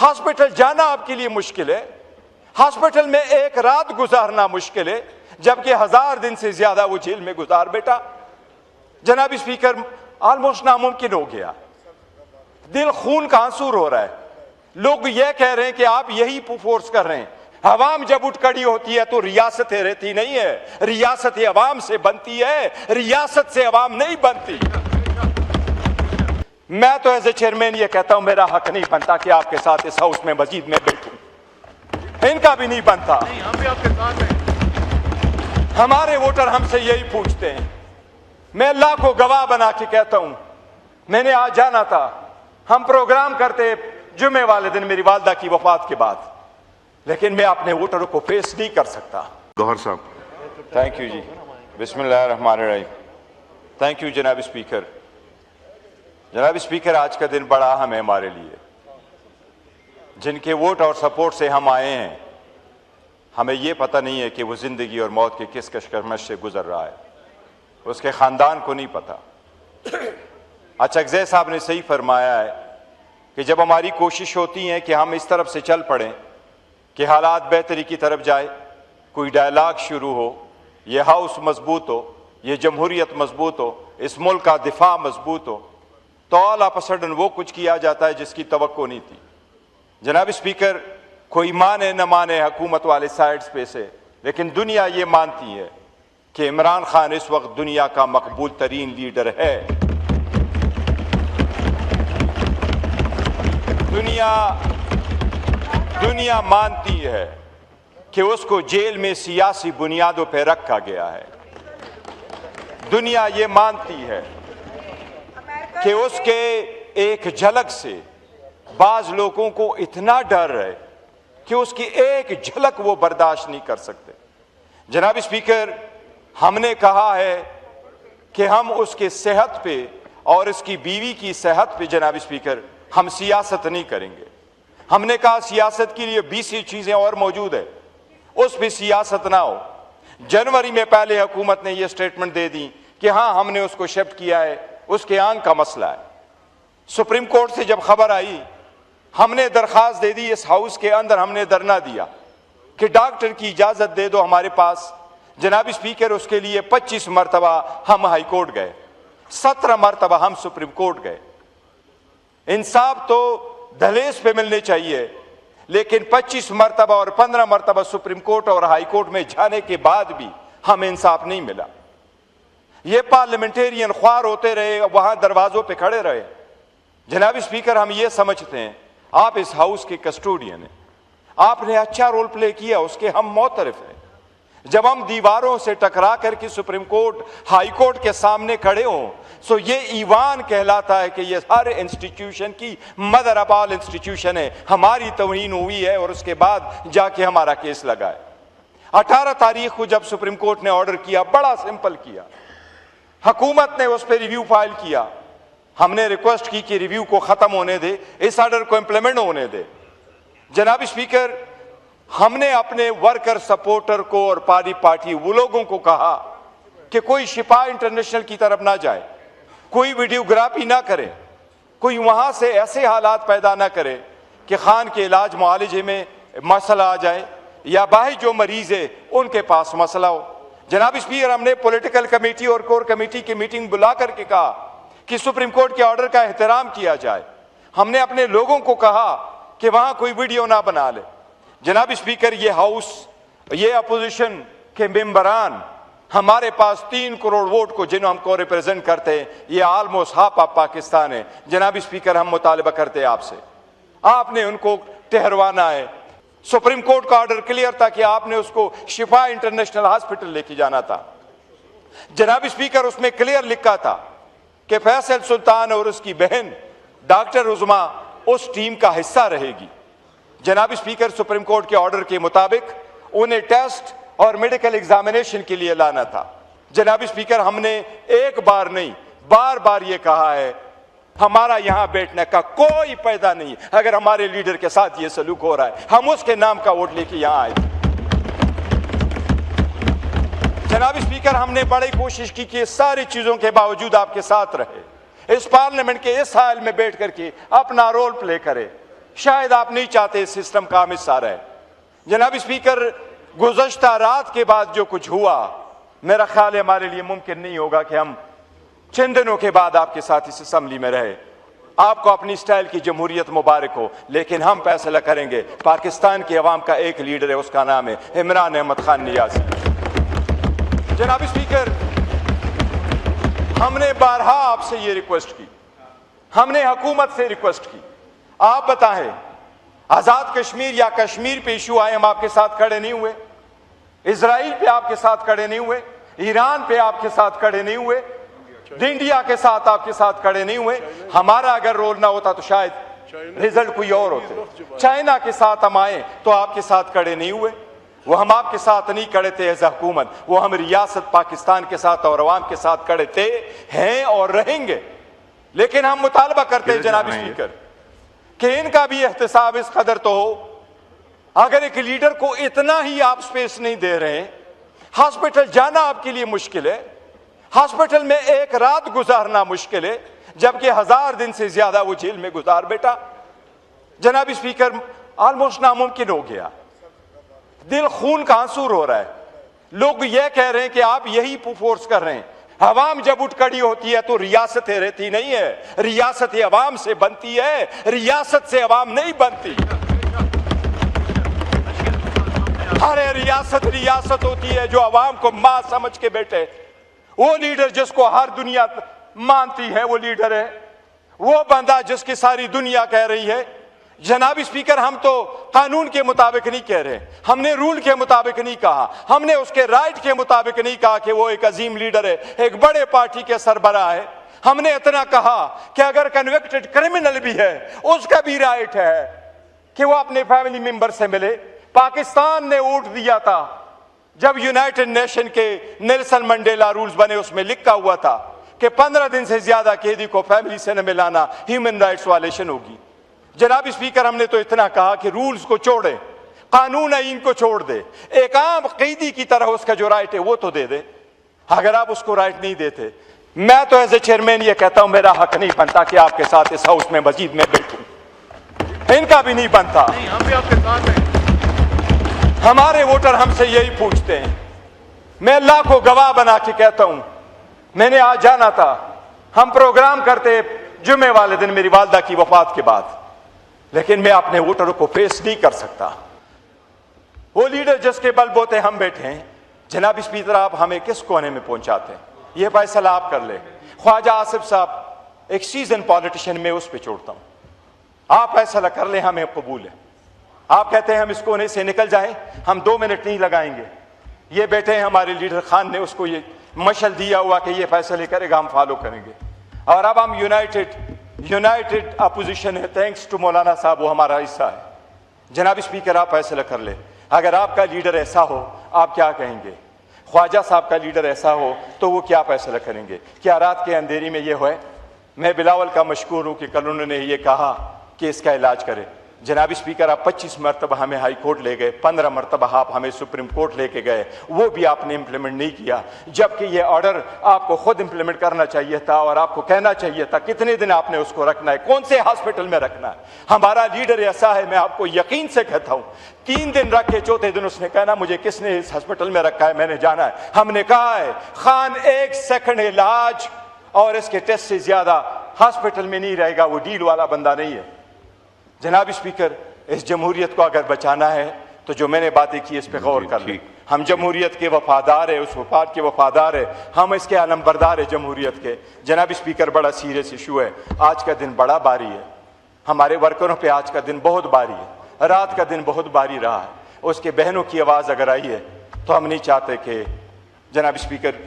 Hospital जाना आपके लिए मुश्किल है, हॉस्पिटल में एक रात गुजारना मुश्किल है, जबकि 1000 दिन से ज्यादा वो जेल में गुजार बैठा। जनाब स्पीकर, ऑलमोस्ट नामुमकिन हो गया, दिल खून का आंसू रो रहा है। लोग ये कह रहे हैं कि आप यही फोर्स कर रहे हैं। अवाम जब उठ खड़ी होती है तो रियासतें रहती नहीं है, रियासतें अवाम से बनती है, रियासत से अवाम नहीं बनती। मैं तो एज ए चेयरमैन ये कहता हूं, मेरा हक नहीं बनता कि आपके साथ इस हाउस में मस्जिद में बैठूं, इनका भी नहीं बनता। हम भी आपके साथ हैं। हमारे वोटर हमसे यही पूछते हैं। मैं अल्लाह को गवाह बना के कहता हूं, मैंने आज जाना था, हम प्रोग्राम करते जुमे वाले दिन मेरी वालदा की वफात के बाद, लेकिन मैं अपने वोटरों को फेस नहीं कर सकता। गौहर साहब। थैंक यू जी, बिस्मिल्लाहिर्रहमानिर्रहीम। थैंक यू जनाब स्पीकर। जनाब स्पीकर, आज का दिन बड़ा अहम है हमारे लिए। जिनके वोट और सपोर्ट से हम आए हैं, हमें यह पता नहीं है कि वो जिंदगी और मौत के किस कशमकश से गुजर रहा है, उसके खानदान को नहीं पता। अचकज़ई साहब ने सही फरमाया है कि जब हमारी कोशिश होती है कि हम इस तरफ से चल पड़ें कि हालात बेहतरी की तरफ जाए, कोई डायलॉग शुरू हो, ये हाउस मजबूत हो, ये जमहूरियत मजबूत हो, इस मुल्क का दिफा मजबूत हो, तो ऑल ऑफ अ सडन वो कुछ किया जाता है जिसकी तवक्को नहीं थी। जनाब स्पीकर, कोई माने न माने हुकूमत वाले साइड्स पे से, लेकिन दुनिया ये मानती है कि इमरान खान इस वक्त दुनिया का मकबूल तरीन लीडर है। दुनिया मानती है कि उसको जेल में सियासी बुनियादों पर रखा गया है। दुनिया ये मानती है कि उसके एक झलक से बाज लोगों को इतना डर है कि उसकी एक झलक वो बर्दाश्त नहीं कर सकते। जनाब स्पीकर, हमने कहा है कि हम उसके सेहत पे और इसकी बीवी की सेहत पे जनाब स्पीकर हम सियासत नहीं करेंगे। हमने कहा सियासत के लिए 20 चीजें और मौजूद है, उस पर सियासत ना हो। जनवरी में पहले हुकूमत ने यह स्टेटमेंट दे दी कि हाँ हमने उसको शिफ्ट किया है, उसके आंख का मसला है। सुप्रीम कोर्ट से जब खबर आई, हमने दरखास्त दे दी, इस हाउस के अंदर हमने धरना दिया कि डॉक्टर की इजाजत दे दो हमारे पास। जनाब स्पीकर, उसके लिए 25 मरतबा हम हाई कोर्ट गए, 17 मरतबा हम सुप्रीम कोर्ट गए। इंसाफ तो दहलीज पे मिलने चाहिए, लेकिन 25 मरतबा और 15 मरतबा सुप्रीम कोर्ट और हाई कोर्ट में जाने के बाद भी हमें इंसाफ नहीं मिला। ये पार्लियामेंटेरियन ख्वार होते रहे, वहां दरवाजों पे खड़े रहे। जनाब स्पीकर, हम ये समझते हैं आप इस हाउस के कस्टोडियन हैं, आपने अच्छा रोल प्ले किया, उसके हम मोतरफ हैं। जब हम दीवारों से टकरा करके सुप्रीम कोर्ट, हाई कोर्ट के सामने खड़े हों, सो ये ईवान कहलाता है कि ये हर इंस्टीट्यूशन की मदर ऑफ ऑल इंस्टीट्यूशन है। हमारी तौहीन हुई है और उसके बाद जाके हमारा केस लगा है। 18 तारीख को जब सुप्रीम कोर्ट ने ऑर्डर किया, बड़ा सिंपल किया, हुकूमत ने उस पर रिव्यू फाइल किया। हमने रिक्वेस्ट की कि रिव्यू को खत्म होने दे, इस ऑर्डर को इंप्लीमेंट होने दे। जनाब स्पीकर, हमने अपने वर्कर सपोर्टर को और पार्टी वो लोगों को कहा कि कोई शिफा इंटरनेशनल की तरफ ना जाए, कोई वीडियोग्राफी ना करे, कोई वहां से ऐसे हालात पैदा ना करे कि खान के इलाज मुआलजे में मसला आ जाए या बाहर जो मरीज है उनके पास मसला हो। जनाब स्पीकर, हमने पॉलिटिकल कमेटी और कोर कमेटी की मीटिंग बुला करके कहा कि सुप्रीम कोर्ट के ऑर्डर का एहतराम किया जाए। हमने अपने लोगों को कहा कि वहां कोई वीडियो ना बना ले। जनाब स्पीकर, ये हाउस, ये अपोजिशन के मेंबरान, हमारे पास 3 करोड़ वोट को जिन्हें हमको रिप्रेजेंट करते हैं, ये ऑलमोस्ट हाफ ऑफ पाकिस्तान है। जनाब स्पीकर, हम मुतालबा करते हैं आपसे, आपने उनको ठहरवाना है। सुप्रीम कोर्ट का ऑर्डर क्लियर था कि आपने उसको शिफा इंटरनेशनल हॉस्पिटल लेके जाना था। जनाब स्पीकर, उसमें क्लियर लिखा था कि फैसल सुल्तान और उसकी बहन डॉक्टर उज़मा उस टीम का हिस्सा रहेगी। जनाब स्पीकर, सुप्रीम कोर्ट के ऑर्डर के मुताबिक उन्हें टेस्ट और मेडिकल एग्जामिनेशन के लिए लाना था। जनाब स्पीकर, हमने एक बार नहीं बार बार ये कहा है, हमारा यहां बैठने का कोई फायदा नहीं। अगर हमारे लीडर के साथ ये सलूक हो रहा है, हम उसके नाम का वोट लेके यहां आए। जनाब स्पीकर, हमने बड़ी कोशिश की कि सारी चीजों के बावजूद आपके साथ रहे, इस पार्लियामेंट के इस हाल में बैठ करके अपना रोल प्ले करे। शायद आप नहीं चाहते इस सिस्टम का हम हिस्सा रहे। जनाब स्पीकर, गुज़श्ता रात के बाद जो कुछ हुआ, मेरा ख्याल है हमारे लिए मुमकिन नहीं होगा कि हम चंद दिनों के बाद आपके साथ इस असम्बली में रहे। आपको अपनी स्टाइल की जमहूरियत मुबारक हो, लेकिन हम फैसला करेंगे। पाकिस्तान की अवाम का एक लीडर है, उसका नाम है इमरान अहमद खान नियाज़ी। जनाब स्पीकर, हमने बारहा आपसे ये रिक्वेस्ट की, हमने हुकूमत से रिक्वेस्ट की, आप बताएं, आजाद कश्मीर या कश्मीर पे इशू आए, हम आपके साथ खड़े नहीं हुए? इजराइल पे आपके साथ खड़े नहीं हुए? ईरान पे आपके साथ खड़े नहीं हुए? इंडिया के साथ आपके साथ खड़े नहीं हुए? हमारा अगर रोल ना होता तो शायद रिजल्ट कोई और होते। चाइना के साथ हम आए तो आपके साथ खड़े नहीं हुए। वो हम आपके साथ नहीं खड़े थे एज हुकूमत, वो हम रियासत पाकिस्तान के साथ और अवाम के साथ खड़े थे, हैं और रहेंगे। लेकिन हम मुतालबा करते हैं जनाब स्पीकर कि इनका भी एहतसाब इस कदर तो हो। अगर एक लीडर को इतना ही आप स्पेस नहीं दे रहे, हॉस्पिटल जाना आपके लिए मुश्किल है, हॉस्पिटल में एक रात गुजारना मुश्किल है, जबकि 1000 दिन से ज्यादा वो जेल में गुजार बैठा। जनाब स्पीकर, ऑलमोस्ट नामुमकिन हो गया, दिल खून का आंसू रो रहा है। लोग ये कह रहे हैं कि आप यही फोर्स कर रहे हैं। अवाम जब उठ खड़ी होती है तो रियासतें रहती नहीं है, रियासतें अवाम से बनती है, रियासत से अवाम नहीं बनती। अरे रियासत रियासत होती है जो अवाम को मां समझ के बैठे। वो लीडर जिसको हर दुनिया मानती है वो लीडर है, वो बंदा जिसकी सारी दुनिया कह रही है। जनाब स्पीकर, हम तो कानून के मुताबिक नहीं कह रहे, हमने रूल के मुताबिक नहीं कहा, हमने उसके राइट के मुताबिक नहीं कहा कि वो एक अजीम लीडर है, एक बड़े पार्टी के सरबराह है। हमने इतना कहा कि अगर कन्विक्टेड क्रिमिनल भी है उसका भी राइट है कि वो अपने फैमिली मेंबर से मिले। पाकिस्तान ने वोट दिया था जब यूनाइटेड नेशन के नेल्सन मंडेला रूल्स बने, उसमें लिखा हुआ था कि 15 दिन से ज्यादा कैदी को फैमिली से न मिलाना ह्यूमन राइट्स वायलेशन होगी। जनाब स्पीकर, हमने तो इतना कहा कि रूल्स को छोड़े, कानून आईन को छोड़ दे, एक आम कैदी की तरह उसका जो राइट है वो तो दे दे। अगर आप उसको राइट नहीं देते, मैं तो एज ए चेयरमैन ये कहता हूं मेरा हक नहीं बनता कि आपके साथ इस हाउस में मस्जिद में बैठूं, इनका भी नहीं बनता। नहीं, हम भी आपके साथ हैं। हमारे वोटर हमसे यही पूछते हैं। मैं अल्लाह को गवाह बना के कहता हूं, मैंने आज जाना था, हम प्रोग्राम करते जुम्मे वाले दिन मेरी वालदा की वफात के बाद, लेकिन मैं अपने वोटरों को फेस नहीं कर सकता। वो लीडर जिसके बलबूते हम बैठे हैं, जनाब स्पीकर, आप हमें किस कोने में पहुंचाते हैं ये फैसला आप कर ले। ख्वाजा आसिफ साहब एक सीजन पॉलिटिशियन में उस पर छोड़ता हूं, आप फैसला कर ले, हमें कबूल है। आप कहते हैं हम इस कोने से निकल जाएं, हम 2 मिनट नहीं लगाएंगे। ये बैठे हैं हमारे लीडर खान ने उसको ये मशल दिया हुआ कि ये फैसले करेगा, हम फॉलो करेंगे। और अब हम यूनाइटेड अपोजिशन है, थैंक्स टू मौलाना साहब, वो हमारा हिस्सा है। जनाब स्पीकर, आप फैसला कर ले, अगर आपका लीडर ऐसा हो आप क्या कहेंगे? ख्वाजा साहब का लीडर ऐसा हो तो वो क्या फैसला करेंगे? क्या रात के अंधेरी में ये है? मैं बिलावल का मशकूर हूं कि कल उन्होंने ये कहा कि इसका इलाज करें। जनाब स्पीकर, आप 25 मरतबा हमें हाई कोर्ट ले गए, 15 मरतबा आप हमें सुप्रीम कोर्ट लेके गए, वो भी आपने इंप्लीमेंट नहीं किया, जबकि ये ऑर्डर आपको खुद इंप्लीमेंट करना चाहिए था और आपको कहना चाहिए था कितने दिन आपने उसको रखना है, कौन से हॉस्पिटल में रखना है। हमारा लीडर ऐसा है, मैं आपको यकीन से कहता हूं, 3 दिन रखे, चौथे दिन उसने कहना मुझे किसने इस हॉस्पिटल में रखा है, मैंने जाना है। हमने कहा है खान 1 सेकंड इलाज और इसके टेस्ट से ज्यादा हॉस्पिटल में नहीं रहेगा, वो डील वाला बंदा नहीं है। जनाब स्पीकर, इस जमहूरियत को अगर बचाना है तो जो मैंने बातें की इस पे गौर कर लें। हम जमहूरियत के वफादार है, उस वफाद के वफादार है, हम इसके आलमबरदार है जमहूरियत के। जनाब स्पीकर, बड़ा सीरियस इशू है, आज का दिन बड़ा भारी है, हमारे वर्करों पे आज का दिन बहुत भारी है, रात का दिन बहुत भारी रहा है। उसके बहनों की आवाज़ अगर आई है तो हम नहीं चाहते कि जनाब स्पीकर